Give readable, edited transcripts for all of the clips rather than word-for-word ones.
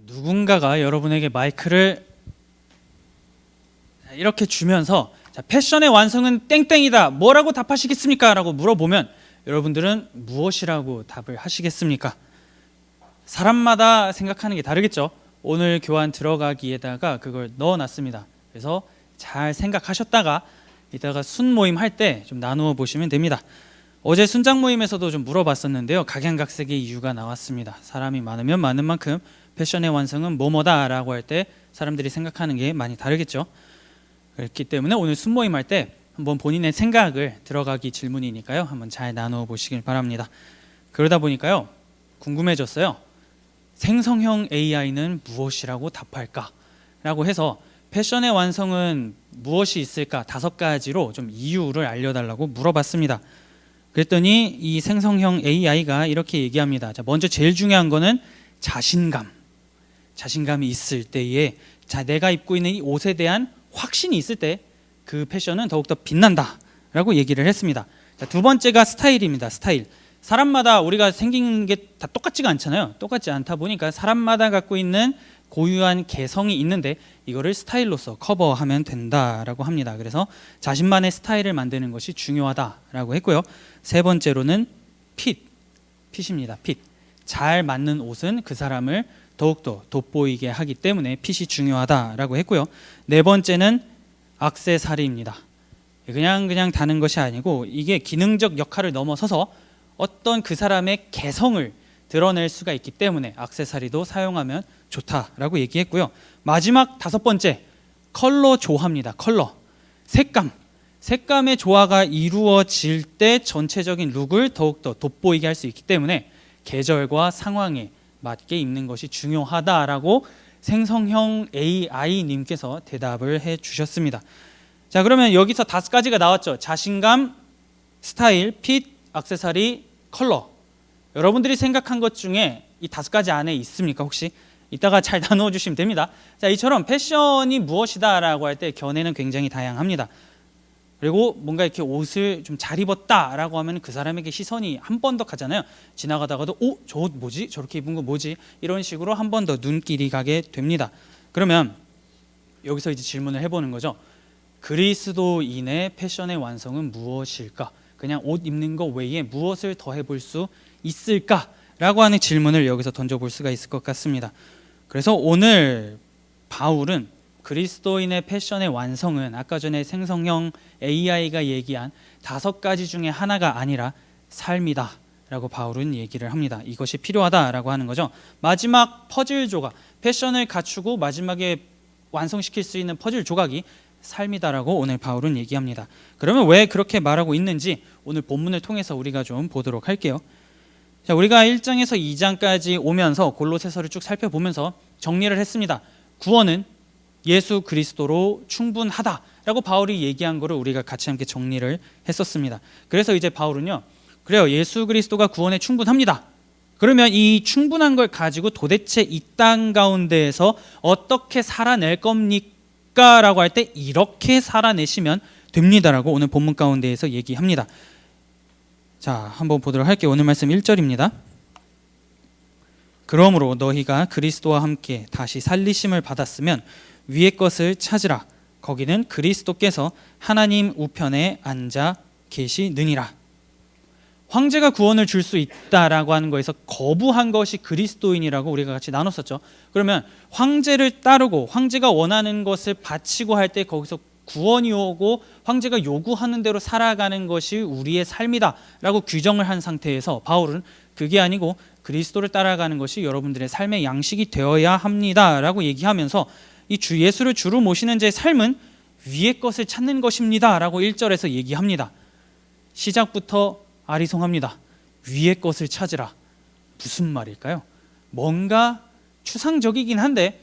누군가가 여러분에게 마이크를 이렇게 주면서 패션의 완성은 땡땡이다. 뭐라고 답하시겠습니까? 라고 물어보면 여러분들은 무엇이라고 답을 하시겠습니까? 사람마다 생각하는 게 다르겠죠. 오늘 교환 들어가기에다가 그걸 넣어놨습니다. 그래서 잘 생각하셨다가 이따가 순 모임 할 때 좀 나누어 보시면 됩니다. 어제 순장 모임에서도 좀 물어봤었는데요. 각양각색의 이유가 나왔습니다. 사람이 많으면 많은 만큼 패션의 완성은 뭐뭐다 라고 할 때 사람들이 생각하는 게 많이 다르겠죠. 그렇기 때문에 오늘 순 모임 할 때 한번 본인의 생각을 들어가기 질문이니까요. 한번 잘 나누어 보시길 바랍니다. 그러다 보니까요. 궁금해졌어요. 생성형 AI는 무엇이라고 답할까? 라고 해서 패션의 완성은 무엇이 있을까? 5가지로 좀 이유를 알려달라고 물어봤습니다. 그랬더니 이 생성형 AI가 이렇게 얘기합니다. 자, 먼저 제일 중요한 거는 자신감이 있을 때에 내가 입고 있는 이 옷에 대한 확신이 있을 때 그 패션은 더욱더 빛난다 라고 얘기를 했습니다. 자, 두 번째가 스타일입니다. 스타일. 사람마다 우리가 생긴 게 다 똑같지가 않잖아요. 똑같지 않다 보니까 사람마다 갖고 있는 고유한 개성이 있는데 이거를 스타일로서 커버하면 된다라고 합니다. 그래서 자신만의 스타일을 만드는 것이 중요하다라고 했고요. 세 번째로는 핏입니다. 핏. 잘 맞는 옷은 그 사람을 더욱더 돋보이게 하기 때문에 핏이 중요하다라고 했고요. 네 번째는 액세서리입니다. 그냥 다는 것이 아니고 이게 기능적 역할을 넘어서서 어떤 그 사람의 개성을 드러낼 수가 있기 때문에 액세서리도 사용하면 좋다라고 얘기했고요. 마지막 5번째, 컬러 조화입니다. 컬러, 색감의 조화가 이루어질 때 전체적인 룩을 더욱더 돋보이게 할 수 있기 때문에 계절과 상황에 맞게 입는 것이 중요하다라고 생성형 AI님께서 대답을 해주셨습니다. 자, 그러면 여기서 5가지가 나왔죠. 자신감, 스타일, 핏, 액세서리, 컬러. 여러분들이 생각한 것 중에 이 5가지 안에 있습니까? 혹시? 이따가 잘 나누어 주시면 됩니다. 자, 이처럼 패션이 무엇이다 라고 할 때 견해는 굉장히 다양합니다. 그리고 뭔가 이렇게 옷을 좀 잘 입었다 라고 하면 그 사람에게 시선이 한 번 더 가잖아요. 지나가다가도 저 옷 뭐지? 저렇게 입은 거 뭐지? 이런 식으로 한 번 더 눈길이 가게 됩니다. 그러면 여기서 이제 질문을 해보는 거죠. 그리스도인의 패션의 완성은 무엇일까? 그냥 옷 입는 거 외에 무엇을 더 해볼 수 있을까? 라고 하는 질문을 여기서 던져볼 수가 있을 것 같습니다. 그래서 오늘 바울은 그리스도인의 패션의 완성은 아까 전에 생성형 AI가 얘기한 5가지 중에 하나가 아니라 삶이다 라고 바울은 얘기를 합니다. 이것이 필요하다라고 하는 거죠. 마지막 퍼즐 조각, 패션을 갖추고 마지막에 완성시킬 수 있는 퍼즐 조각이 삶이다라고 오늘 바울은 얘기합니다. 그러면 왜 그렇게 말하고 있는지 오늘 본문을 통해서 우리가 좀 보도록 할게요. 자, 우리가 1장에서 2장까지 오면서 골로새서를 쭉 살펴보면서 정리를 했습니다. 구원은 예수 그리스도로 충분하다라고 바울이 얘기한 거를 우리가 같이 함께 정리를 했었습니다. 그래서 이제 바울은요, 그래요, 예수 그리스도가 구원에 충분합니다. 그러면 이 충분한 걸 가지고 도대체 이 땅 가운데에서 어떻게 살아낼 겁니까? 라고 할 때 이렇게 살아내시면 됩니다라고 오늘 본문 가운데에서 얘기합니다. 자, 한번 보도록 할게요. 오늘 말씀 1절입니다. 그러므로 너희가 그리스도와 함께 다시 살리심을 받았으면 위의 것을 찾으라. 거기는 그리스도께서 하나님 우편에 앉아 계시느니라. 황제가 구원을 줄 수 있다라고 하는 거에서 거부한 것이 그리스도인이라고 우리가 같이 나눴었죠. 그러면 황제를 따르고 황제가 원하는 것을 바치고 할 때 거기서 구원이 오고 황제가 요구하는 대로 살아가는 것이 우리의 삶이다 라고 규정을 한 상태에서 바울은 그게 아니고 그리스도를 따라가는 것이 여러분들의 삶의 양식이 되어야 합니다 라고 얘기하면서 이 주 예수를 주로 모시는 자의 삶은 위의 것을 찾는 것입니다 라고 1절에서 얘기합니다. 시작부터 아리송합니다. 위의 것을 찾으라. 무슨 말일까요? 뭔가 추상적이긴 한데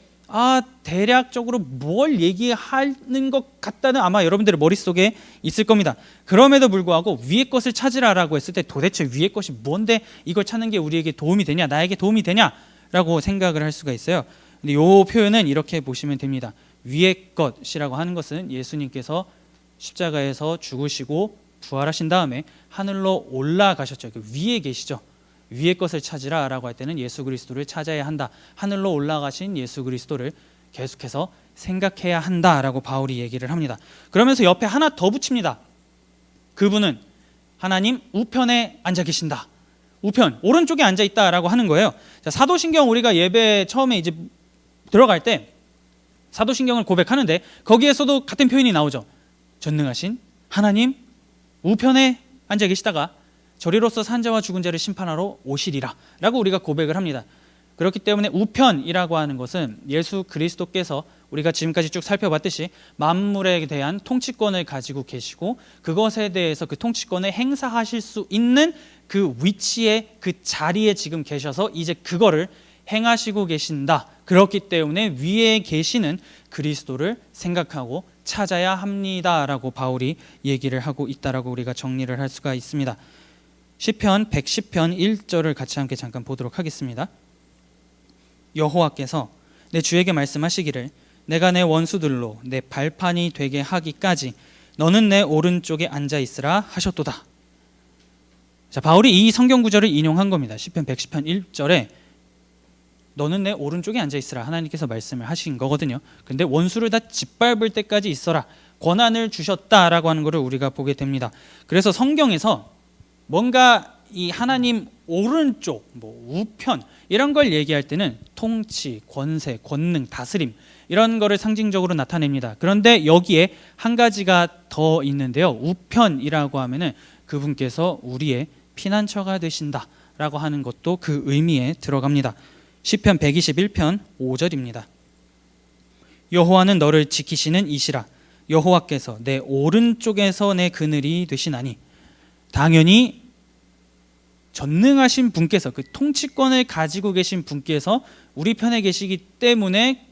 대략적으로 뭘 얘기하는 것 같다는 아마 여러분들의 머릿속에 있을 겁니다. 그럼에도 불구하고 위의 것을 찾으라라고 했을 때 도대체 위의 것이 뭔데 이걸 찾는 게 우리에게 도움이 되냐, 나에게 도움이 되냐라고 생각을 할 수가 있어요. 근데 이 표현은 이렇게 보시면 됩니다. 위의 것이라고 하는 것은 예수님께서 십자가에서 죽으시고 부활하신 다음에 하늘로 올라가셨죠. 그 위에 계시죠. 위의 것을 찾으라라고 할 때는 예수 그리스도를 찾아야 한다. 하늘로 올라가신 예수 그리스도를 계속해서 생각해야 한다라고 바울이 얘기를 합니다. 그러면서 옆에 하나 더 붙입니다. 그분은 하나님 우편에 앉아 계신다. 우편, 오른쪽에 앉아 있다라고 하는 거예요. 자, 사도신경 우리가 예배 처음에 이제 들어갈 때 사도신경을 고백하는데 거기에서도 같은 표현이 나오죠. 전능하신 하나님 우편에 앉아 계시다가 저리로서 산 자와 죽은 자를 심판하러 오시리라 라고 우리가 고백을 합니다. 그렇기 때문에 우편이라고 하는 것은 예수 그리스도께서 우리가 지금까지 쭉 살펴봤듯이 만물에 대한 통치권을 가지고 계시고 그것에 대해서 그 통치권을 행사하실 수 있는 그 위치에 그 자리에 지금 계셔서 이제 그거를 행하시고 계신다. 그렇기 때문에 위에 계시는 그리스도를 생각하고 찾아야 합니다라고 바울이 얘기를 하고 있다라고 우리가 정리를 할 수가 있습니다. 시편 110편 1절을 같이 함께 잠깐 보도록 하겠습니다. 여호와께서 내 주에게 말씀하시기를 내가 내 원수들로 내 발판이 되게 하기까지 너는 내 오른쪽에 앉아 있으라 하셨도다. 자, 바울이 이 성경 구절을 인용한 겁니다. 시편 110편 1절에 너는 내 오른쪽에 앉아 있으라 하나님께서 말씀을 하신 거거든요. 근데 원수를 다 짓밟을 때까지 있어라 권한을 주셨다라고 하는 것을 우리가 보게 됩니다. 그래서 성경에서 뭔가 이 하나님 오른쪽, 우편 이런 걸 얘기할 때는 통치, 권세, 권능, 다스림 이런 거를 상징적으로 나타냅니다. 그런데 여기에 한 가지가 더 있는데요. 우편이라고 하면은 그분께서 우리의 피난처가 되신다라고 하는 것도 그 의미에 들어갑니다. 시편 121편 5절입니다. 여호와는 너를 지키시는 이시라 여호와께서 내 오른쪽에서 내 그늘이 되시나니. 당연히 전능하신 분께서 그 통치권을 가지고 계신 분께서 우리 편에 계시기 때문에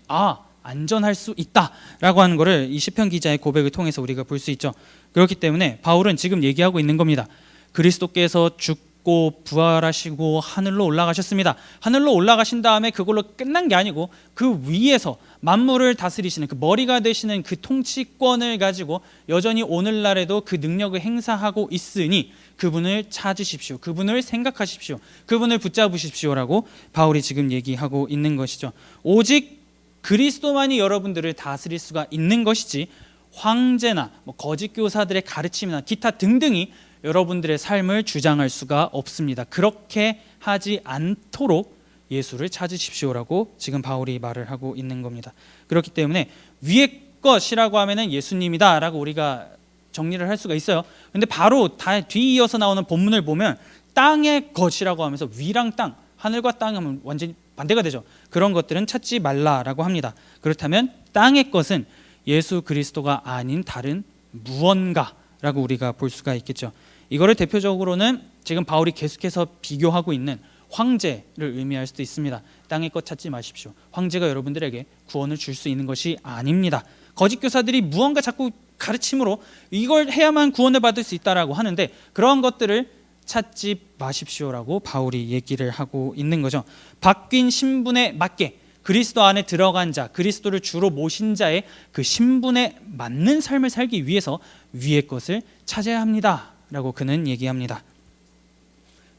안전할 수 있다라고 하는 것을 이 시편 기자의 고백을 통해서 우리가 볼 수 있죠. 그렇기 때문에 바울은 지금 얘기하고 있는 겁니다. 그리스도께서 죽고 부활하시고 하늘로 올라가셨습니다. 하늘로 올라가신 다음에 그걸로 끝난 게 아니고 그 위에서 만물을 다스리시는 그 머리가 되시는 그 통치권을 가지고 여전히 오늘날에도 그 능력을 행사하고 있으니 그분을 찾으십시오. 그분을 생각하십시오. 그분을 붙잡으십시오라고 바울이 지금 얘기하고 있는 것이죠. 오직 그리스도만이 여러분들을 다스릴 수가 있는 것이지 황제나 거짓 교사들의 가르침이나 기타 등등이 여러분들의 삶을 주장할 수가 없습니다. 그렇게 하지 않도록 예수를 찾으십시오라고 지금 바울이 말을 하고 있는 겁니다. 그렇기 때문에 위의 것이라고 하면은 예수님이다라고 우리가 정리를 할 수가 있어요. 근데 바로 다 뒤이어서 나오는 본문을 보면 땅의 것이라고 하면서 위랑 땅, 하늘과 땅 하면 완전히 반대가 되죠. 그런 것들은 찾지 말라라고 합니다. 그렇다면 땅의 것은 예수 그리스도가 아닌 다른 무언가라고 우리가 볼 수가 있겠죠. 이거를 대표적으로는 지금 바울이 계속해서 비교하고 있는 황제를 의미할 수도 있습니다. 땅의 것 찾지 마십시오. 황제가 여러분들에게 구원을 줄 수 있는 것이 아닙니다. 거짓 교사들이 무언가 자꾸 가르침으로 이걸 해야만 구원을 받을 수 있다라고 하는데 그런 것들을 찾지 마십시오라고 바울이 얘기를 하고 있는 거죠. 바뀐 신분에 맞게 그리스도 안에 들어간 자, 그리스도를 주로 모신 자의 그 신분에 맞는 삶을 살기 위해서 위의 것을 찾아야 합니다라고 그는 얘기합니다.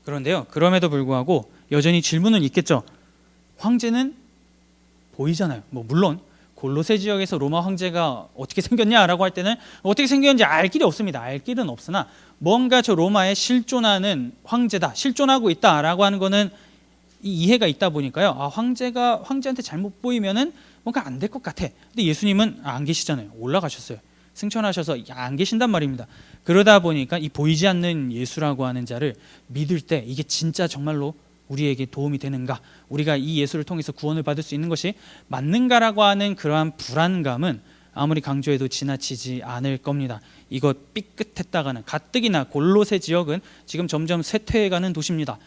그런데요, 그럼에도 불구하고 여전히 질문은 있겠죠. 황제는 보이잖아요. 물론 골로새 지역에서 로마 황제가 어떻게 생겼냐라고 할 때는 어떻게 생겼는지 알 길이 없습니다. 알 길은 없으나 뭔가 저 로마에 실존하는 황제다, 실존하고 있다라고 하는 거는 이해가 있다 보니까요. 황제가 황제한테 잘못 보이면은 뭔가 안 될 것 같아. 근데 예수님은 안 계시잖아요. 올라가셨어요. 승천하셔서 안 계신단 말입니다. 그러다 보니까 이 보이지 않는 예수라고 하는 자를 믿을 때 이게 진짜 정말로 우리에게 도움이 되는가, 우리가 이 예수를 통해서 구원을 받을 수 있는 것이 맞는가라고 하는 그러한 불안감은 아무리 강조해도 지나치지 않을 겁니다. 이것 삐끗했다가는 가뜩이나 골로새 지역은 지금 점점 쇠퇴해가는 도시입니다.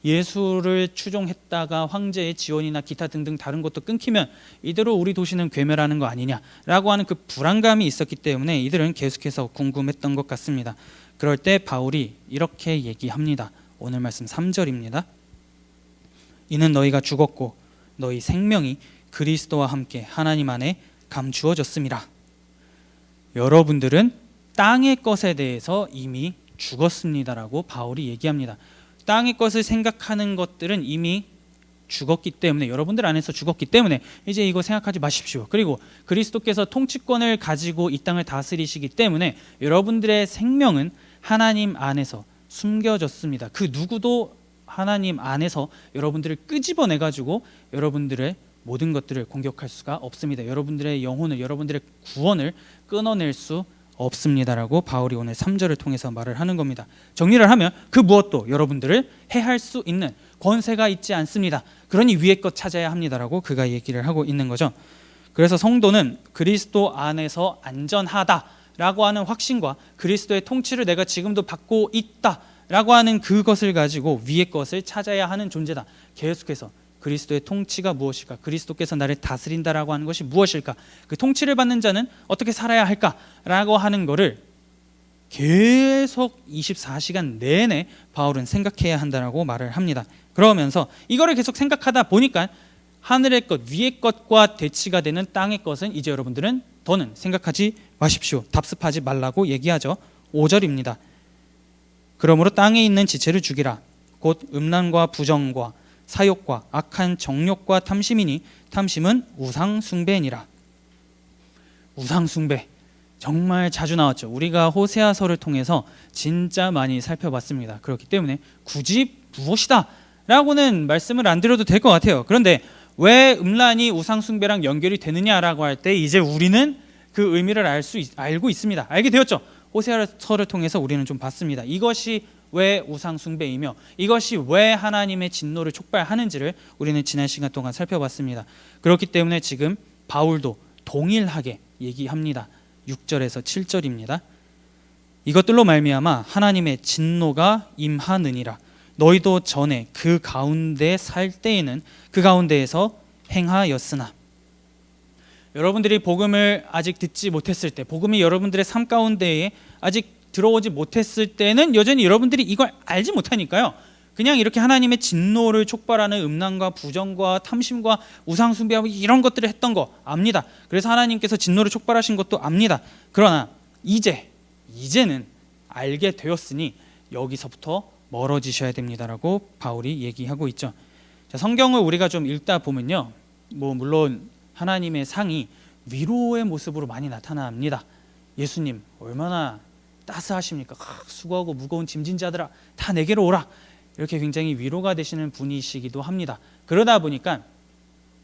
예수를 추종했다가 황제의 지원이나 기타 등등 다른 것도 끊기면 이대로 우리 도시는 괴멸하는 거 아니냐라고 하는 그 불안감이 있었기 때문에 이들은 계속해서 궁금했던 것 같습니다. 그럴 때 바울이 이렇게 얘기합니다. 오늘 말씀 3절입니다. 이는 너희가 죽었고 너희 생명이 그리스도와 함께 하나님 안에 감추어졌음이라. 여러분들은 땅의 것에 대해서 이미 죽었습니다라고 바울이 얘기합니다. 땅의 것을 생각하는 것들은 이미 죽었기 때문에, 여러분들 안에서 죽었기 때문에 이제 이거 생각하지 마십시오. 그리고 그리스도께서 통치권을 가지고 이 땅을 다스리시기 때문에 여러분들의 생명은 하나님 안에서 숨겨졌습니다. 그 누구도 하나님 안에서 여러분들을 끄집어내 가지고 여러분들의 모든 것들을 공격할 수가 없습니다. 여러분들의 영혼을, 여러분들의 구원을 끊어낼 수 없습니다라고 바울이 오늘 3절을 통해서 말을 하는 겁니다. 정리를 하면 그 무엇도 여러분들을 해할 수 있는 권세가 있지 않습니다. 그러니 위의 것 찾아야 합니다라고 그가 얘기를 하고 있는 거죠. 그래서 성도는 그리스도 안에서 안전하다라고 하는 확신과 그리스도의 통치를 내가 지금도 받고 있다라고 하는 그것을 가지고 위의 것을 찾아야 하는 존재다. 계속해서 그리스도의 통치가 무엇일까? 그리스도께서 나를 다스린다라고 하는 것이 무엇일까? 그 통치를 받는 자는 어떻게 살아야 할까라고 하는 것을 계속 24시간 내내 바울은 생각해야 한다라고 말을 합니다. 그러면서 이거를 계속 생각하다 보니까 하늘의 것, 위의 것과 대치가 되는 땅의 것은 이제 여러분들은 더는 생각하지 마십시오. 답습하지 말라고 얘기하죠. 5절입니다. 그러므로 땅에 있는 지체를 죽이라. 곧 음란과 부정과 사욕과 악한 정욕과 탐심이니 탐심은 우상 숭배니라. 우상 숭배 정말 자주 나왔죠. 우리가 호세아서를 통해서 진짜 많이 살펴봤습니다. 그렇기 때문에 굳이 무엇이다 라고는 말씀을 안 드려도 될 것 같아요. 그런데 왜 음란이 우상 숭배랑 연결이 되느냐라고 할 때 이제 우리는 그 의미를 알고 있습니다. 알게 되었죠. 호세아서를 통해서 우리는 좀 봤습니다. 이것이 왜 우상 숭배이며 이것이 왜 하나님의 진노를 촉발하는지를 우리는 지난 시간 동안 살펴봤습니다. 그렇기 때문에 지금 바울도 동일하게 얘기합니다. 6절에서 7절입니다. 이것들로 말미암아 하나님의 진노가 임하느니라. 너희도 전에 그 가운데 살 때에는 그 가운데에서 행하였으나. 여러분들이 복음을 아직 듣지 못했을 때, 복음이 여러분들의 삶 가운데에 아직 들어오지 못했을 때는 여전히 여러분들이 이걸 알지 못하니까요. 그냥 이렇게 하나님의 진노를 촉발하는 음란과 부정과 탐심과 우상 숭배하고 이런 것들을 했던 거 압니다. 그래서 하나님께서 진노를 촉발하신 것도 압니다. 그러나 이제는 알게 되었으니 여기서부터 멀어지셔야 됩니다라고 바울이 얘기하고 있죠. 자, 성경을 우리가 좀 읽다 보면요, 물론 하나님의 상이 위로의 모습으로 많이 나타납니다. 예수님 얼마나 따스하십니까? 수고하고 무거운 짐진 자들아 다 내게로 오라. 이렇게 굉장히 위로가 되시는 분이시기도 합니다. 그러다 보니까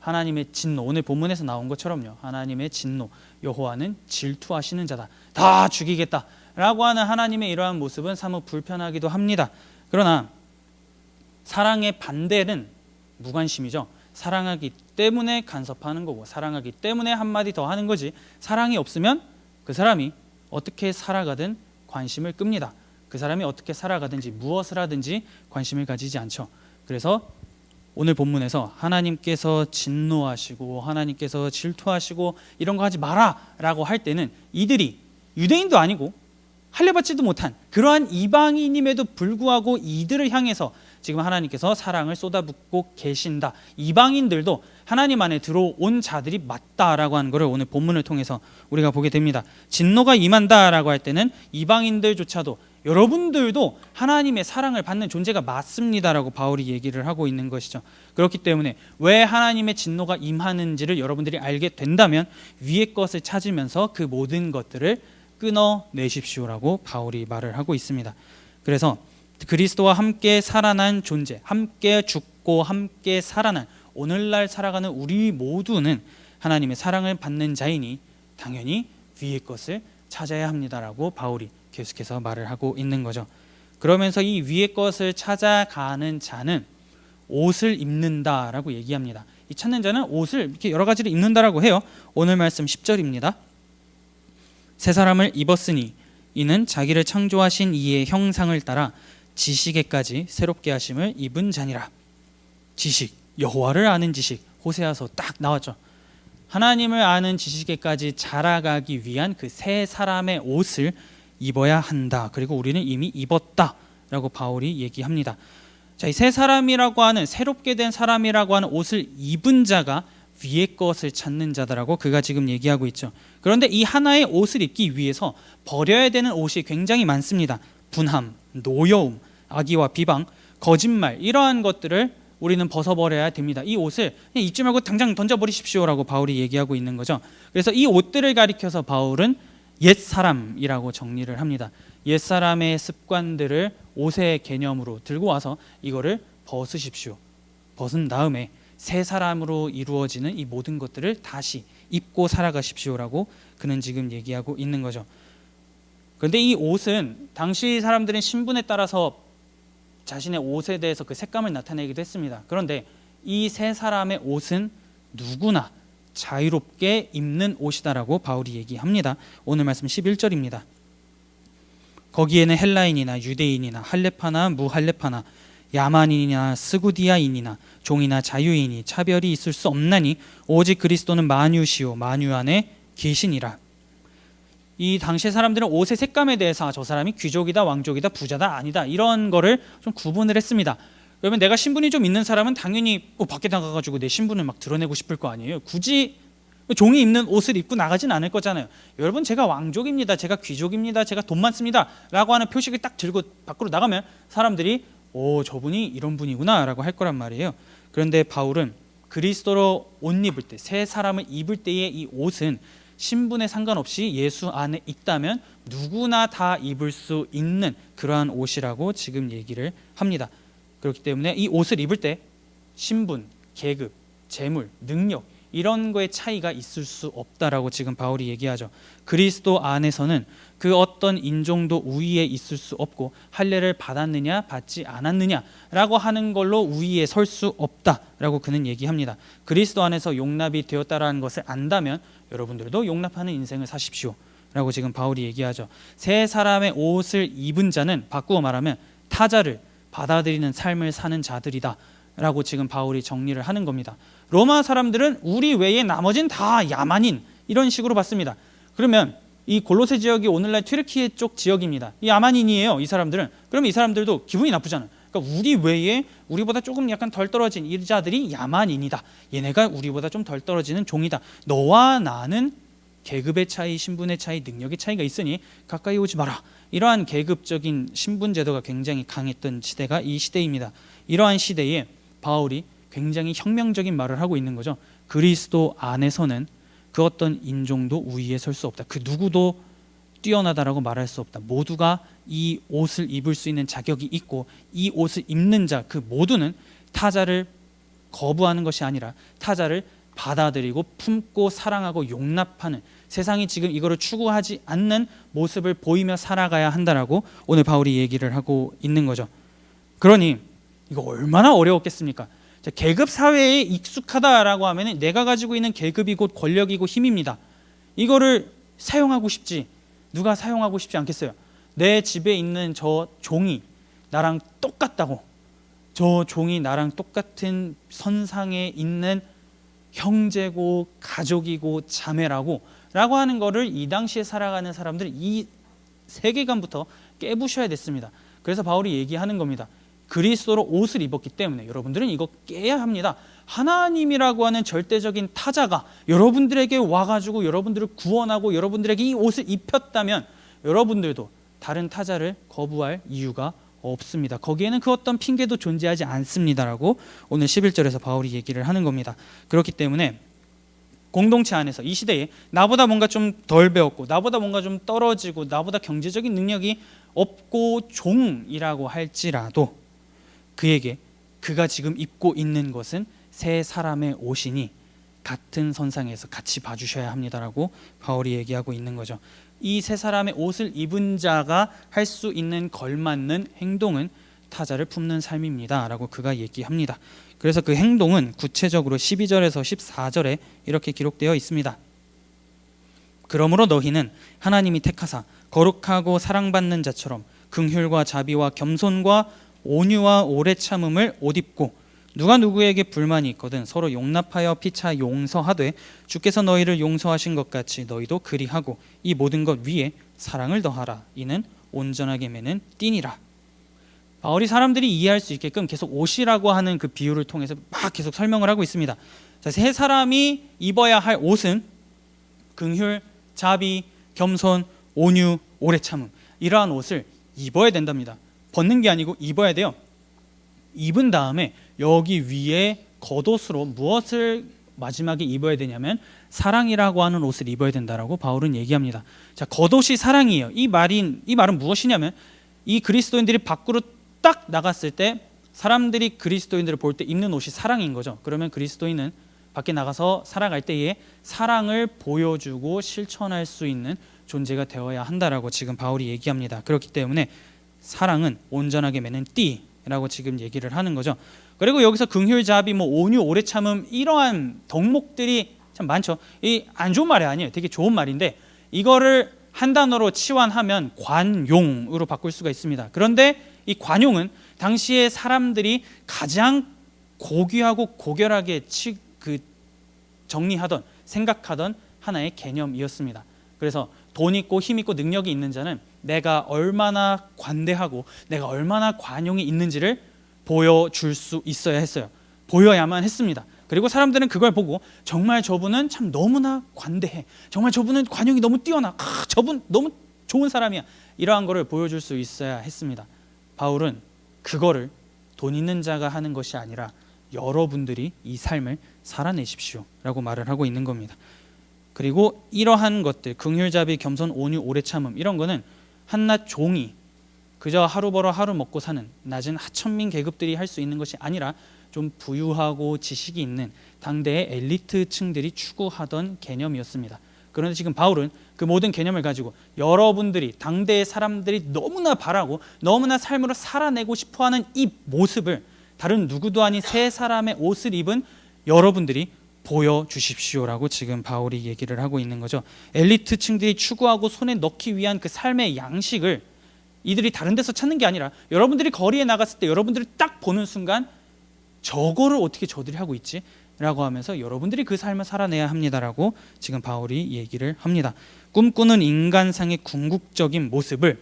하나님의 진노, 오늘 본문에서 나온 것처럼요, 하나님의 진노, 여호와는 질투하시는 자다, 다 죽이겠다 라고 하는 하나님의 이러한 모습은 사뭇 불편하기도 합니다. 그러나 사랑의 반대는 무관심이죠. 사랑하기 때문에 간섭하는 거고, 사랑하기 때문에 한마디 더 하는 거지, 사랑이 없으면 그 사람이 어떻게 살아가든 관심을 끕니다. 그 사람이 어떻게 살아가든지 무엇을 하든지 관심을 가지지 않죠. 그래서 오늘 본문에서 하나님께서 진노하시고 하나님께서 질투하시고 이런 거 하지 마라 라고 할 때는 이들이 유대인도 아니고 할례받지도 못한 그러한 이방인임에도 불구하고 이들을 향해서 지금 하나님께서 사랑을 쏟아붓고 계신다, 이방인들도 하나님 안에 들어온 자들이 맞다라고 하는 것을 오늘 본문을 통해서 우리가 보게 됩니다. 진노가 임한다라고 할 때는 이방인들조차도 여러분들도 하나님의 사랑을 받는 존재가 맞습니다라고 바울이 얘기를 하고 있는 것이죠. 그렇기 때문에 왜 하나님의 진노가 임하는지를 여러분들이 알게 된다면 위의 것을 찾으면서 그 모든 것들을 끊어내십시오라고 바울이 말을 하고 있습니다. 그래서 그리스도와 함께 살아난 존재, 함께 죽고 함께 살아난 오늘날 살아가는 우리 모두는 하나님의 사랑을 받는 자이니 당연히 위의 것을 찾아야 합니다라고 바울이 계속해서 말을 하고 있는 거죠. 그러면서 이 위의 것을 찾아가는 자는 옷을 입는다라고 얘기합니다. 이 찾는 자는 옷을 이렇게 여러 가지를 입는다라고 해요. 오늘 말씀 10절입니다. 새 사람을 입었으니 이는 자기를 창조하신 이의 형상을 따라 지식에까지 새롭게 하심을 입은 자니라. 지식, 여호와를 아는 지식, 호세아서 딱 나왔죠. 하나님을 아는 지식에까지 자라가기 위한 그 새 사람의 옷을 입어야 한다. 그리고 우리는 이미 입었다라고 바울이 얘기합니다. 자, 이 새 사람이라고 하는, 새롭게 된 사람이라고 하는 옷을 입은 자가 위의 것을 찾는 자다라고 그가 지금 얘기하고 있죠. 그런데 이 하나의 옷을 입기 위해서 버려야 되는 옷이 굉장히 많습니다. 분함, 노여움, 악의와 비방, 거짓말 이러한 것들을 우리는 벗어버려야 됩니다. 이 옷을 그냥 입지 말고 당장 던져버리십시오라고 바울이 얘기하고 있는 거죠. 그래서 이 옷들을 가리켜서 바울은 옛사람이라고 정리를 합니다. 옛사람의 습관들을 옷의 개념으로 들고 와서 이거를 벗으십시오. 벗은 다음에 새 사람으로 이루어지는 이 모든 것들을 다시 입고 살아가십시오라고 그는 지금 얘기하고 있는 거죠. 그런데 이 옷은 당시 사람들은 신분에 따라서 자신의 옷에 대해서 그 색감을 나타내기도 했습니다. 그런데 이 세 사람의 옷은 누구나 자유롭게 입는 옷이다라고 바울이 얘기합니다. 오늘 말씀 11절입니다. 거기에는 헬라인이나 유대인이나 할레파나 무할레파나 야만인이나 스구디아인이나 종이나 자유인이 차별이 있을 수 없나니 오직 그리스도는 만유시요 만유 안에 계시니라. 이 당시의 사람들은 옷의 색감에 대해서 저 사람이 귀족이다, 왕족이다, 부자다, 아니다 이런 거를 좀 구분을 했습니다. 그러면 내가 신분이 좀 있는 사람은 당연히 밖에 나가가지고 내 신분을 막 드러내고 싶을 거 아니에요. 굳이 종이 입는 옷을 입고 나가진 않을 거잖아요. 여러분 제가 왕족입니다, 제가 귀족입니다, 제가 돈 많습니다 라고 하는 표식을 딱 들고 밖으로 나가면 사람들이 저분이 이런 분이구나 라고 할 거란 말이에요. 그런데 바울은 그리스도로 옷 입을 때, 새 사람을 입을 때의 이 옷은 신분에 상관없이 예수 안에 있다면 누구나 다 입을 수 있는 그러한 옷이라고 지금 얘기를 합니다. 그렇기 때문에 이 옷을 입을 때 신분, 계급, 재물, 능력 이런 거에 차이가 있을 수 없다라고 지금 바울이 얘기하죠. 그리스도 안에서는 그 어떤 인종도 우위에 있을 수 없고 할례를 받았느냐 받지 않았느냐라고 하는 걸로 우위에 설 수 없다라고 그는 얘기합니다. 그리스도 안에서 용납이 되었다라는 것을 안다면 여러분들도 용납하는 인생을 사십시오 라고 지금 바울이 얘기하죠. 새 사람의 옷을 입은 자는 바꾸어 말하면 타자를 받아들이는 삶을 사는 자들이다 라고 지금 바울이 정리를 하는 겁니다. 로마 사람들은 우리 외에 나머진 다 야만인 이런 식으로 봤습니다. 그러면 이 골로새 지역이 오늘날 튀르키예 쪽 지역입니다. 이 야만인이에요, 이 사람들은. 그러면 이 사람들도 기분이 나쁘잖아요. 그러니까 우리 외에 우리보다 조금 약간 덜 떨어진 이 자들이 야만인이다. 얘네가 우리보다 좀 덜 떨어지는 종이다. 너와 나는 계급의 차이, 신분의 차이, 능력의 차이가 있으니 가까이 오지 마라. 이러한 계급적인 신분 제도가 굉장히 강했던 시대가 이 시대입니다. 이러한 시대에 바울이 굉장히 혁명적인 말을 하고 있는 거죠. 그리스도 안에서는 그 어떤 인종도 우위에 설 수 없다. 그 누구도 뛰어나다라고 말할 수 없다. 모두가 이 옷을 입을 수 있는 자격이 있고 이 옷을 입는 자 그 모두는 타자를 거부하는 것이 아니라 타자를 받아들이고 품고 사랑하고 용납하는, 세상이 지금 이거를 추구하지 않는 모습을 보이며 살아가야 한다라고 오늘 바울이 얘기를 하고 있는 거죠. 그러니 이거 얼마나 어려웠겠습니까? 계급 사회에 익숙하다라고 하면 내가 가지고 있는 계급이 곧 권력이고 힘입니다. 이거를 사용하고 싶지, 누가 사용하고 싶지 않겠어요? 내 집에 있는 저 종이 나랑 똑같다고, 저 종이 나랑 똑같은 선상에 있는 형제고 가족이고 자매라고 라고 하는 거를 이 당시에 살아가는 사람들이 이 세계관부터 깨부셔야 됐습니다. 그래서 바울이 얘기하는 겁니다. 그리스도로 옷을 입었기 때문에 여러분들은 이거 깨야 합니다. 하나님이라고 하는 절대적인 타자가 여러분들에게 와가지고 여러분들을 구원하고 여러분들에게 이 옷을 입혔다면 여러분들도 다른 타자를 거부할 이유가 없습니다. 거기에는 그 어떤 핑계도 존재하지 않습니다라고 오늘 11절에서 바울이 얘기를 하는 겁니다. 그렇기 때문에 공동체 안에서 이 시대에 나보다 뭔가 좀 덜 배웠고 나보다 뭔가 좀 떨어지고 나보다 경제적인 능력이 없고 종이라고 할지라도 그에게 그가 지금 입고 있는 것은 새 사람의 옷이니 같은 선상에서 같이 봐주셔야 합니다라고 바울이 얘기하고 있는 거죠. 이 새 사람의 옷을 입은 자가 할 수 있는 걸맞는 행동은 타자를 품는 삶입니다라고 그가 얘기합니다. 그래서 그 행동은 구체적으로 12절에서 14절에 이렇게 기록되어 있습니다. 그러므로 너희는 하나님이 택하사 거룩하고 사랑받는 자처럼 긍휼과 자비와 겸손과 온유와 오래 참음을 옷 입고 누가 누구에게 불만이 있거든 서로 용납하여 피차 용서하되 주께서 너희를 용서하신 것 같이 너희도 그리하고 이 모든 것 위에 사랑을 더하라. 이는 온전하게 매는 띠니라. 바울이 사람들이 이해할 수 있게끔 계속 옷이라고 하는 그 비유를 통해서 막 계속 설명을 하고 있습니다. 자, 세 사람이 입어야 할 옷은 긍휼, 자비, 겸손, 온유, 오래 참음, 이러한 옷을 입어야 된답니다. 벗는 게 아니고 입어야 돼요. 입은 다음에 여기 위에 겉옷으로 무엇을 마지막에 입어야 되냐면 사랑이라고 하는 옷을 입어야 된다라고 바울은 얘기합니다. 자, 겉옷이 사랑이에요. 이 말은 무엇이냐면 이 그리스도인들이 밖으로 딱 나갔을 때 사람들이 그리스도인들을 볼 때 입는 옷이 사랑인 거죠. 그러면 그리스도인은 밖에 나가서 살아갈 때에 사랑을 보여주고 실천할 수 있는 존재가 되어야 한다라고 지금 바울이 얘기합니다. 그렇기 때문에 사랑은 온전하게 매는 띠라고 지금 얘기를 하는 거죠. 그리고 여기서 긍휼, 자비, 온유, 오래 참음 이러한 덕목들이 참 많죠. 이 안 좋은 말이 아니에요. 되게 좋은 말인데 이거를 한 단어로 치환하면 관용으로 바꿀 수가 있습니다. 그런데 이 관용은 당시에 사람들이 가장 고귀하고 고결하게 정리하던 생각하던 하나의 개념이었습니다. 그래서 돈 있고 힘 있고 능력이 있는 자는 내가 얼마나 관대하고 내가 얼마나 관용이 있는지를 보여줄 수 있어야 했어요. 보여야만 했습니다. 그리고 사람들은 그걸 보고 정말 저분은 참 너무나 관대해, 정말 저분은 관용이 너무 뛰어나, 저분 너무 좋은 사람이야, 이러한 거를 보여줄 수 있어야 했습니다. 바울은 그거를 돈 있는 자가 하는 것이 아니라 여러분들이 이 삶을 살아내십시오 라고 말을 하고 있는 겁니다. 그리고 이러한 것들, 긍휼, 자비, 겸손, 온유, 오래 참음, 이런 거는 한낱 종이 그저 하루 벌어 하루 먹고 사는 낮은 하천민 계급들이 할 수 있는 것이 아니라 좀 부유하고 지식이 있는 당대의 엘리트층들이 추구하던 개념이었습니다. 그런데 지금 바울은 그 모든 개념을 가지고 여러분들이, 당대의 사람들이 너무나 바라고 너무나 삶으로 살아내고 싶어하는 이 모습을 다른 누구도 아닌 새 사람의 옷을 입은 여러분들이 보여주십시오라고 지금 바울이 얘기를 하고 있는 거죠. 엘리트층들이 추구하고 손에 넣기 위한 그 삶의 양식을 이들이 다른 데서 찾는 게 아니라 여러분들이 거리에 나갔을 때 여러분들이 딱 보는 순간 저거를 어떻게 저들이 하고 있지? 라고 하면서 여러분들이 그 삶을 살아내야 합니다라고 지금 바울이 얘기를 합니다. 꿈꾸는 인간상의 궁극적인 모습을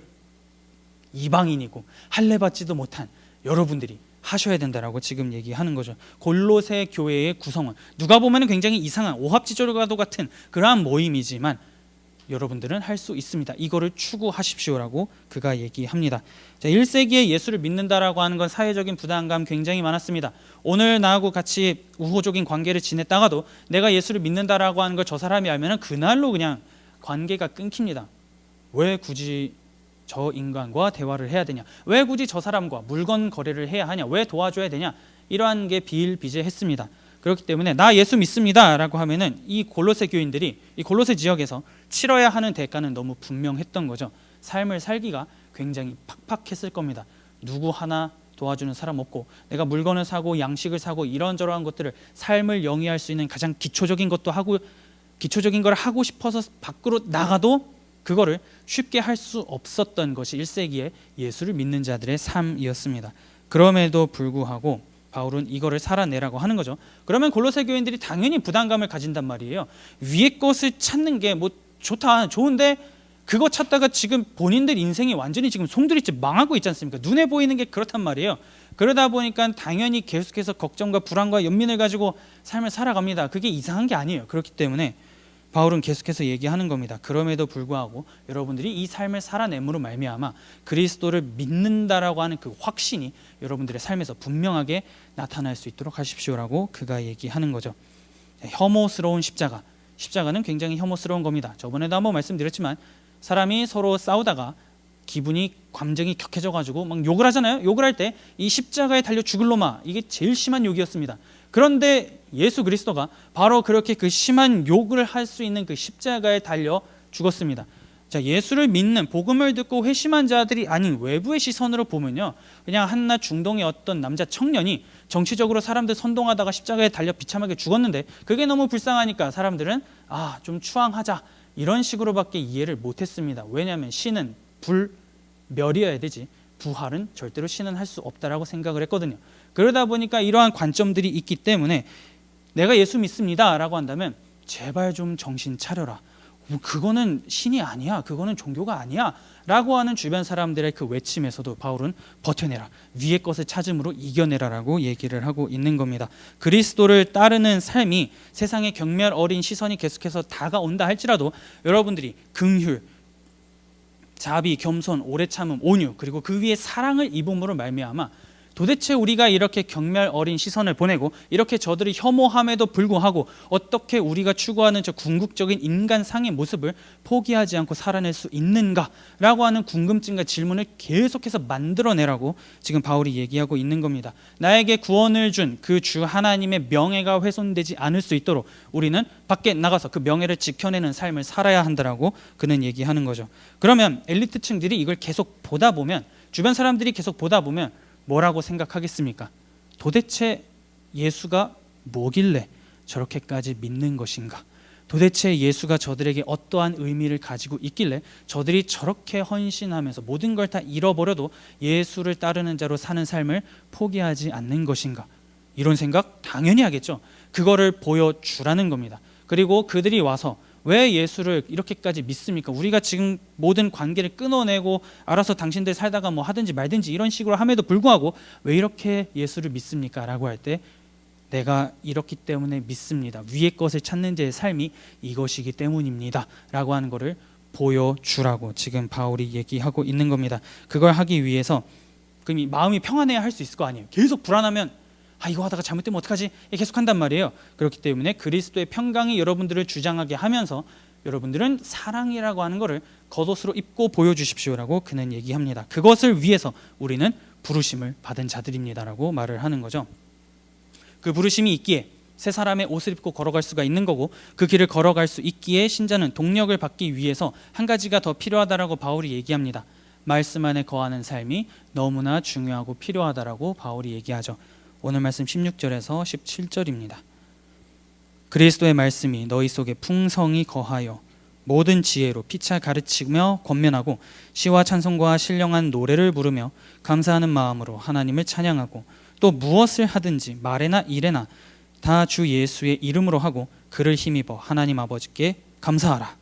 이방인이고 할례받지도 못한 여러분들이 하셔야 된다라고 지금 얘기하는 거죠. 골로새 교회의 구성원, 누가 보면 굉장히 이상한 오합지졸과도 같은 그러한 모임이지만 여러분들은 할 수 있습니다. 이거를 추구하십시오라고 그가 얘기합니다. 자, 1세기에 예수를 믿는다라고 하는 건 사회적인 부담감 굉장히 많았습니다. 오늘 나하고 같이 우호적인 관계를 지냈다가도 내가 예수를 믿는다라고 하는 걸 저 사람이 알면 그날로 그냥 관계가 끊깁니다. 왜 굳이 저 인간과 대화를 해야 되냐? 왜 굳이 저 사람과 물건 거래를 해야 하냐? 왜 도와줘야 되냐? 이러한 게 비일비재했습니다. 그렇기 때문에 나 예수 믿습니다라고 하면은 이 골로새 교인들이 이 골로새 지역에서 치러야 하는 대가는 너무 분명했던 거죠. 삶을 살기가 굉장히 팍팍했을 겁니다. 누구 하나 도와주는 사람 없고 내가 물건을 사고 양식을 사고 이런저런 것들을 삶을 영위할 수 있는 가장 기초적인 것도 하고 기초적인 걸 하고 싶어서 밖으로 나가도 그거를 쉽게 할 수 없었던 것이 1세기의 예수를 믿는 자들의 삶이었습니다. 그럼에도 불구하고 바울은 이거를 살아내라고 하는 거죠. 그러면 골로새 교인들이 당연히 부담감을 가진단 말이에요. 위의 것을 찾는 게 뭐 좋다, 좋은데 그거 찾다가 지금 본인들 인생이 완전히 지금 송두리째 망하고 있지 않습니까? 눈에 보이는 게 그렇단 말이에요. 그러다 보니까 당연히 계속해서 걱정과 불안과 연민을 가지고 삶을 살아갑니다. 그게 이상한 게 아니에요. 그렇기 때문에 바울은 계속해서 얘기하는 겁니다. 그럼에도 불구하고 여러분들이 이 삶을 살아냄으로 말미암아 그리스도를 믿는다라고 하는 그 확신이 여러분들의 삶에서 분명하게 나타날 수 있도록 하십시오라고 그가 얘기하는 거죠. 혐오스러운 십자가, 십자가는 굉장히 혐오스러운 겁니다. 저번에도 한번 말씀드렸지만 사람이 서로 싸우다가 기분이 감정이 격해져 가지고 막 욕을 하잖아요. 욕을 할 때 이 십자가에 달려 죽을 놈아, 이게 제일 심한 욕이었습니다. 그런데 예수 그리스도가 바로 그렇게 그 심한 욕을 할 수 있는 그 십자가에 달려 죽었습니다. 자, 예수를 믿는, 복음을 듣고 회심한 자들이 아닌 외부의 시선으로 보면요, 그냥 한낱 중동의 어떤 남자 청년이 정치적으로 사람들 선동하다가 십자가에 달려 비참하게 죽었는데 그게 너무 불쌍하니까 사람들은 좀 추앙하자, 이런 식으로밖에 이해를 못했습니다. 왜냐하면 신은 불멸이어야 되지 부활은 절대로 신은 할 수 없다라고 생각을 했거든요. 그러다 보니까 이러한 관점들이 있기 때문에 내가 예수 믿습니다 라고 한다면 제발 좀 정신 차려라, 그거는 신이 아니야, 그거는 종교가 아니야 라고 하는 주변 사람들의 그 외침에서도 바울은 버텨내라, 위의 것을 찾음으로 이겨내라 라고 얘기를 하고 있는 겁니다. 그리스도를 따르는 삶이 세상의 경멸 어린 시선이 계속해서 다가온다 할지라도 여러분들이 긍휼, 자비, 겸손, 오래 참음, 온유, 그리고 그 위에 사랑을 입음으로 말미암아 도대체 우리가 이렇게 경멸 어린 시선을 보내고 이렇게 저들이 혐오함에도 불구하고 어떻게 우리가 추구하는 저 궁극적인 인간상의 모습을 포기하지 않고 살아낼 수 있는가라고 하는 궁금증과 질문을 계속해서 만들어내라고 지금 바울이 얘기하고 있는 겁니다. 나에게 구원을 준 그 주 하나님의 명예가 훼손되지 않을 수 있도록 우리는 밖에 나가서 그 명예를 지켜내는 삶을 살아야 한다라고 그는 얘기하는 거죠. 그러면 엘리트층들이 이걸 계속 보다 보면, 주변 사람들이 계속 보다 보면 뭐라고 생각하겠습니까? 도대체 예수가 뭐길래 저렇게까지 믿는 것인가? 도대체 예수가 저들에게 어떠한 의미를 가지고 있길래 저들이 저렇게 헌신하면서 모든 걸 다 잃어버려도 예수를 따르는 자로 사는 삶을 포기하지 않는 것인가? 이런 생각 당연히 하겠죠. 그거를 보여주라는 겁니다. 그리고 그들이 와서 왜 예수를 이렇게까지 믿습니까? 우리가 지금 모든 관계를 끊어내고 알아서 당신들 살다가 뭐 하든지 말든지 이런 식으로 함에도 불구하고 왜 이렇게 예수를 믿습니까? 라고 할 때 내가 이렇기 때문에 믿습니다. 위의 것을 찾는 자의 삶이 이것이기 때문입니다. 라고 하는 것을 보여주라고 지금 바울이 얘기하고 있는 겁니다. 그걸 하기 위해서 그럼 마음이 평안해야 할 수 있을 거 아니에요. 계속 불안하면 이거 하다가 잘못되면 어떡하지? 계속 한단 말이에요. 그렇기 때문에 그리스도의 평강이 여러분들을 주장하게 하면서 여러분들은 사랑이라고 하는 것을 겉옷으로 입고 보여주십시오라고 그는 얘기합니다. 그것을 위해서 우리는 부르심을 받은 자들입니다라고 말을 하는 거죠. 그 부르심이 있기에 새 사람의 옷을 입고 걸어갈 수가 있는 거고, 그 길을 걸어갈 수 있기에 신자는 동력을 받기 위해서 한 가지가 더 필요하다라고 바울이 얘기합니다. 말씀 안에 거하는 삶이 너무나 중요하고 필요하다라고 바울이 얘기하죠. 오늘 말씀 16절에서 17절입니다. 그리스도의 말씀이 너희 속에 풍성히 거하여 모든 지혜로 피차 가르치며 권면하고 시와 찬송과 신령한 노래를 부르며 감사하는 마음으로 하나님을 찬양하고 또 무엇을 하든지 말에나 일에나 다 주 예수의 이름으로 하고 그를 힘입어 하나님 아버지께 감사하라.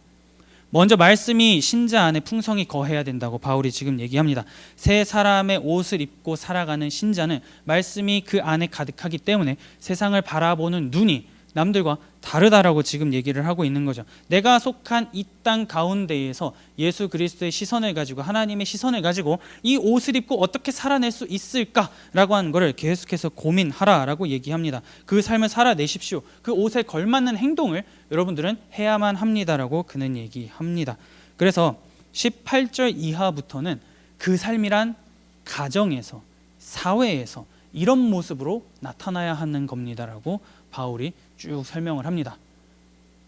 먼저 말씀이 신자 안에 풍성히 거해야 된다고 바울이 지금 얘기합니다. 새 사람의 옷을 입고 살아가는 신자는 말씀이 그 안에 가득하기 때문에 세상을 바라보는 눈이 남들과 다르다라고 지금 얘기를 하고 있는 거죠. 내가 속한 이 땅 가운데에서 예수 그리스도의 시선을 가지고, 하나님의 시선을 가지고 이 옷을 입고 어떻게 살아낼 수 있을까라고 하는 것을 계속해서 고민하라라고 얘기합니다. 그 삶을 살아내십시오. 그 옷에 걸맞는 행동을 여러분들은 해야만 합니다라고 그는 얘기합니다. 그래서 18절 이하부터는 그 삶이란 가정에서, 사회에서 이런 모습으로 나타나야 하는 겁니다라고 바울이 쭉 설명을 합니다.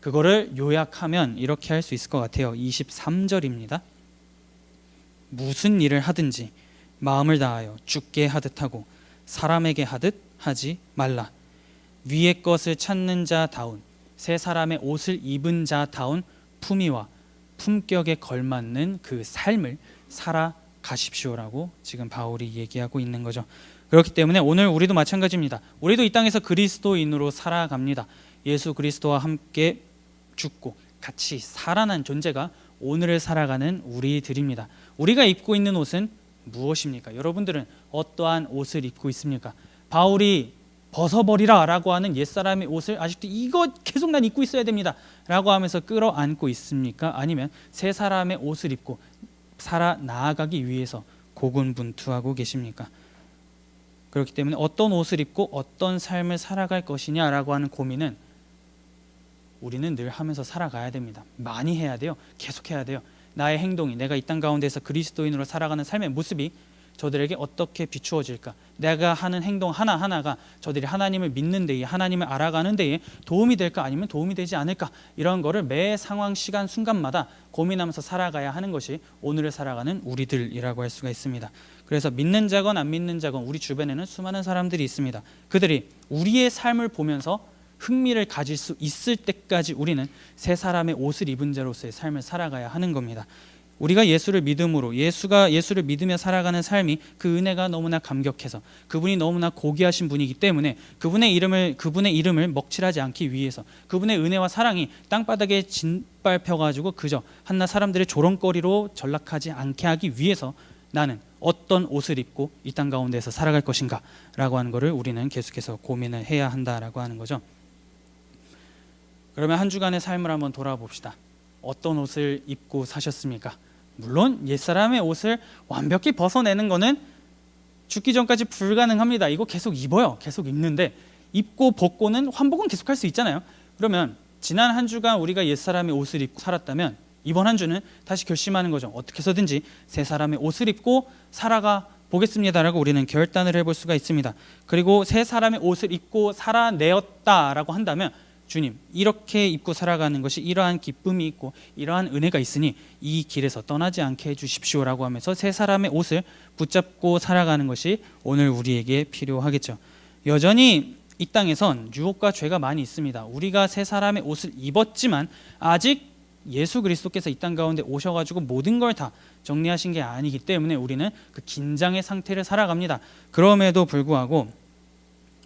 그거를 요약하면 이렇게 할 수 있을 것 같아요. 23절입니다. 무슨 일을 하든지 마음을 다하여 주께 하듯 하고 사람에게 하듯 하지 말라. 위의 것을 찾는 자다운, 새 사람의 옷을 입은 자다운 품위와 품격에 걸맞는 그 삶을 살아가십시오라고 지금 바울이 얘기하고 있는 거죠. 그렇기 때문에 오늘 우리도 마찬가지입니다. 우리도 이 땅에서 그리스도인으로 살아갑니다. 예수 그리스도와 함께 죽고 같이 살아난 존재가 오늘을 살아가는 우리들입니다. 우리가 입고 있는 옷은 무엇입니까? 여러분들은 어떠한 옷을 입고 있습니까? 바울이 벗어버리라 라고 하는 옛사람의 옷을 아직도 이거 계속 난 입고 있어야 됩니다 라고 하면서 끌어안고 있습니까? 아니면 새 사람의 옷을 입고 살아 나아가기 위해서 고군분투하고 계십니까? 그렇기 때문에 어떤 옷을 입고 어떤 삶을 살아갈 것이냐라고 하는 고민은 우리는 늘 하면서 살아가야 됩니다. 많이 해야 돼요. 계속 해야 돼요. 나의 행동이, 내가 이 땅 가운데서 그리스도인으로 살아가는 삶의 모습이 저들에게 어떻게 비추어질까? 내가 하는 행동 하나하나가 저들이 하나님을 믿는 데에, 하나님을 알아가는 데에 도움이 될까? 아니면 도움이 되지 않을까? 이런 거를 매 상황, 시간, 순간마다 고민하면서 살아가야 하는 것이 오늘을 살아가는 우리들이라고 할 수가 있습니다. 그래서 믿는 자건 안 믿는 자건 우리 주변에는 수많은 사람들이 있습니다. 그들이 우리의 삶을 보면서 흥미를 가질 수 있을 때까지 우리는 새 사람의 옷을 입은 자로서의 삶을 살아가야 하는 겁니다. 우리가 예수를 믿음으로, 예수를 믿으며 살아가는 삶이 그 은혜가 너무나 감격해서, 그분이 너무나 고귀하신 분이기 때문에 그분의 이름을 먹칠하지 않기 위해서, 그분의 은혜와 사랑이 땅바닥에 짓밟혀가지고 그저 한낱 사람들의 조롱거리로 전락하지 않게 하기 위해서 나는 어떤 옷을 입고 이 땅 가운데서 살아갈 것인가 라고 하는 것을 우리는 계속해서 고민을 해야 한다라고 하는 거죠. 그러면 한 주간의 삶을 한번 돌아봅시다. 어떤 옷을 입고 사셨습니까? 물론 옛사람의 옷을 완벽히 벗어내는 것은 죽기 전까지 불가능합니다. 이거 계속 입어요. 계속 입는데 입고 벗고는 환복은 계속할 수 있잖아요. 그러면 지난 한 주간 우리가 옛사람의 옷을 입고 살았다면 이번 한 주는 다시 결심하는 거죠. 어떻게 해서든지 새 사람의 옷을 입고 살아가 보겠습니다라고 우리는 결단을 해볼 수가 있습니다. 그리고 새 사람의 옷을 입고 살아내었다라고 한다면 주님, 이렇게 입고 살아가는 것이 이러한 기쁨이 있고 이러한 은혜가 있으니 이 길에서 떠나지 않게 해주십시오라고 하면서 새 사람의 옷을 붙잡고 살아가는 것이 오늘 우리에게 필요하겠죠. 여전히 이 땅에선 유혹과 죄가 많이 있습니다. 우리가 새 사람의 옷을 입었지만 아직 예수 그리스도께서 이 땅 가운데 오셔가지고 모든 걸 다 정리하신 게 아니기 때문에 우리는 그 긴장의 상태를 살아갑니다. 그럼에도 불구하고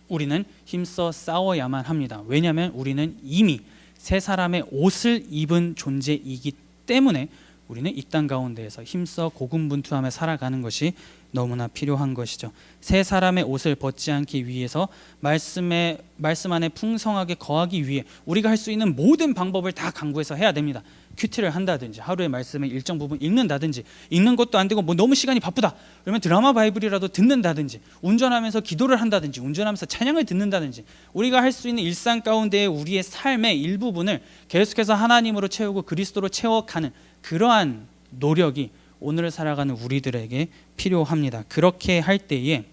우리는 힘써 싸워야만 합니다. 왜냐하면 우리는 이미 새 사람의 옷을 입은 존재이기 때문에 우리는 이 땅 가운데에서 힘써 고군분투하며 살아가는 것이 너무나 필요한 것이죠. 새 사람의 옷을 벗지 않기 위해서 말씀 안에 풍성하게 거하기 위해 우리가 할 수 있는 모든 방법을 다 강구해서 해야 됩니다. 큐티를 한다든지 하루의 말씀의 일정 부분 읽는다든지, 읽는 것도 안 되고 뭐 너무 시간이 바쁘다 그러면 드라마 바이블이라도 듣는다든지, 운전하면서 기도를 한다든지, 운전하면서 찬양을 듣는다든지, 우리가 할 수 있는 일상 가운데 우리의 삶의 일부분을 계속해서 하나님으로 채우고 그리스도로 채워가는 그러한 노력이 오늘을 살아가는 우리들에게 필요합니다. 그렇게 할 때에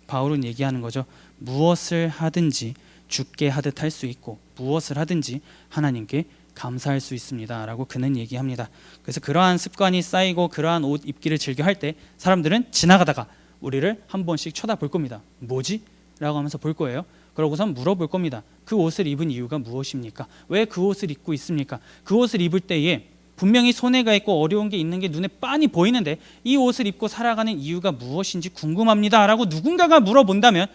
바울은 얘기하는 거죠. 무엇을 하든지 주께 하듯 할 수 있고 무엇을 하든지 하나님께 감사할 수 있습니다 라고 그는 얘기합니다. 그래서 그러한 습관이 쌓이고 그러한 옷 입기를 즐겨 할 때 사람들은 지나가다가 우리를 한 번씩 쳐다볼 겁니다. 뭐지? 라고 하면서 볼 거예요. 그러고선 물어볼 겁니다. 그 옷을 입은 이유가 무엇입니까? 왜 그 옷을 입고 있습니까? 그 옷을 입을 때에 분명히 손해가 있고 어려운 게 있는 게 눈에 빤히 보이는데 이 옷을 입고 살아가는 이유가 무엇인지 궁금합니다 라고 누군가가 물어본다면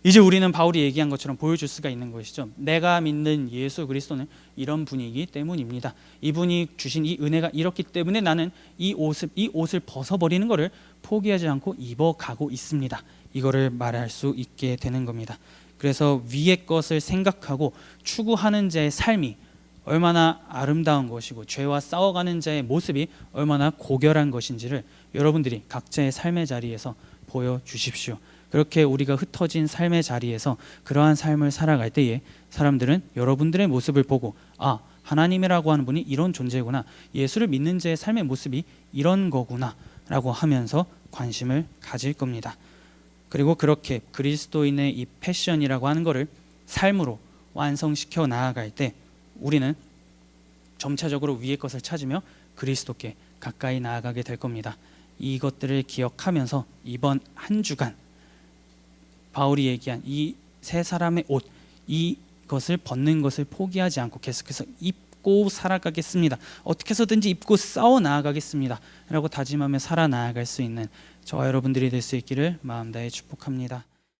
이제 우리는 바울이 얘기한 것처럼 보여줄 수가 있는 것이죠. 내가 믿는 예수 그리스도는 이런 분이기 때문입니다. 이분이 주신 이 은혜가 이렇기 때문에 나는 이 옷을 벗어버리는 것을 포기하지 않고 입어가고 있습니다. 이거를 말할 수 있게 되는 겁니다. 그래서 위의 것을 생각하고 추구하는 자의 삶이 얼마나 아름다운 것이고 죄와 싸워가는 자의 모습이 얼마나 고결한 것인지를 여러분들이 각자의 삶의 자리에서 보여주십시오. 그렇게 우리가 흩어진 삶의 자리에서 그러한 삶을 살아갈 때에 사람들은 여러분들의 모습을 보고 아, 하나님이라고 하는 분이 이런 존재구나, 예수를 믿는 자의 삶의 모습이 이런 거구나 라고 하면서 관심을 가질 겁니다. 그리고 그렇게 그리스도인의 이 패션이라고 하는 것을 삶으로 완성시켜 나아갈 때 우리는 점차적으로 위의 것을 찾으며 그리스도께 가까이 나아가게 될 겁니다. 이것들을 기억하면서 이번 한 주간 바울이 얘기한 이 세 사람의 옷, 이것을 벗는 것을 포기하지 않고 계속해서 입고 살아가겠습니다. 어떻게 해서든지 입고 싸워 나아가겠습니다 라고 다짐하며 살아 나아갈 수 있는 저와 여러분들이 될 수 있기를 마음 다해 축복합니다.